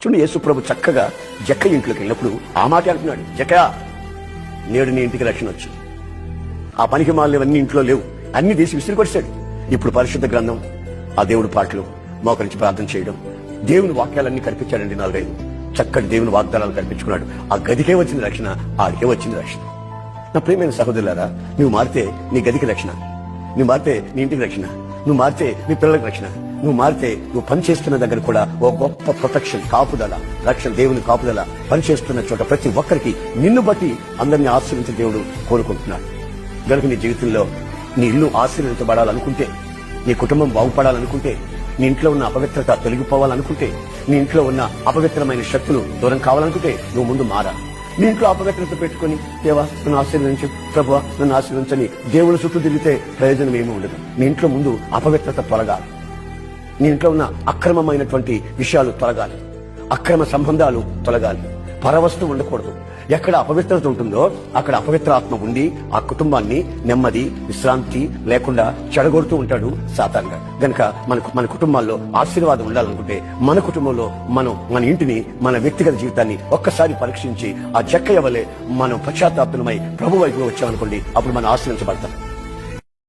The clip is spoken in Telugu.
చూడండి, యేసు ప్రభు చక్కగా జక్కయ్య ఇంట్లోకి వెళ్ళినప్పుడు ఆ మాట అంటున్నాడు, జక్కయ్య నేడు నీ ఇంటికి రక్షణ వచ్చు. ఆ పనికి మాలినవన్నీ ఇంట్లో లేవు, అన్ని తీసి విసిరి కొట్టాడు. ఇప్పుడు పరిశుద్ధ గ్రంథం, ఆ దేవుడి పాటలు, మోకరించి ప్రార్థన చేయడం, దేవుని వాక్యాలన్నీ కనిపించాడండి. 4-5 చక్కటి దేవుని వాగ్దానాలు కనిపించుకున్నాడు. ఆ గదికే వచ్చింది రక్షణ, ఆడికే వచ్చింది రక్షణ. నా ప్రియమైన సహోదరులారా, నువ్వు మారితే నీ గదికి రక్షణ, నువ్వు మారితే నీ ఇంటికి రక్షణ, నువ్వు మారితే నీ పిల్లలకు రక్షణ, నువ్వు మారితే నువ్వు పనిచేస్తున్న దగ్గర కూడా ఓ గొప్ప ప్రొటెక్షన్, కాపుదల, రక్షణ, దేవుని కాపుదల. పనిచేస్తున్న చోట ప్రతి ఒక్కరికి నిన్ను బట్టి అందరినీ ఆశీర్వించే దేవుడు కోరుకుంటున్నాడు. గనుక నీ జీవితంలో నీ ఇల్లు ఆశీర్వించబడాలనుకుంటే, నీ కుటుంబం బాగుపడాలనుకుంటే, నీ ఇంట్లో ఉన్న అపవిత్రత తొలగిపోవాలనుకుంటే, నీ ఇంట్లో ఉన్న అపవిత్రమైన శక్తులు దూరం కావాలనుకుంటే నువ్వు ముందు మారా. నీ ఇంట్లో అపవిత్రత పెట్టుకుని దేవా నన్ను ఆశీర్వదించు, ప్రభువా నన్ను ఆశీర్వించని దేవుని చుట్టూ తిరిగితే ప్రయోజనం ఏమీ ఉండదు. నీ ఇంట్లో ముందు అపవిత్రత తొలగాలి. నీ ఇంట్లో ఉన్న అక్రమమైనటువంటి విషయాలు తొలగాలి, అక్రమ సంబంధాలు తొలగాలి, పరవస్తు ఉండకూడదు. ఎక్కడ అపవిత్రత ఉంటుందో అక్కడ అపవిత్ర ఆత్మ ఉండి ఆ కుటుంబాన్ని నెమ్మది, విశ్రాంతి లేకుండా చెడగొడుతూ ఉంటాడు సాతానుగా. గనక మన కుటుంబాల్లో ఆశీర్వాదం ఉండాలనుకుంటే, మన కుటుంబంలో మన ఇంటిని, మన వ్యక్తిగత జీవితాన్ని ఒక్కసారి పరీక్షించి ఆ జక్కయ్య వలె మనం పశ్చాత్తాపమై ప్రభు వైపు వచ్చామనుకోండి, అప్పుడు మనం ఆశీర్వించబడతాం.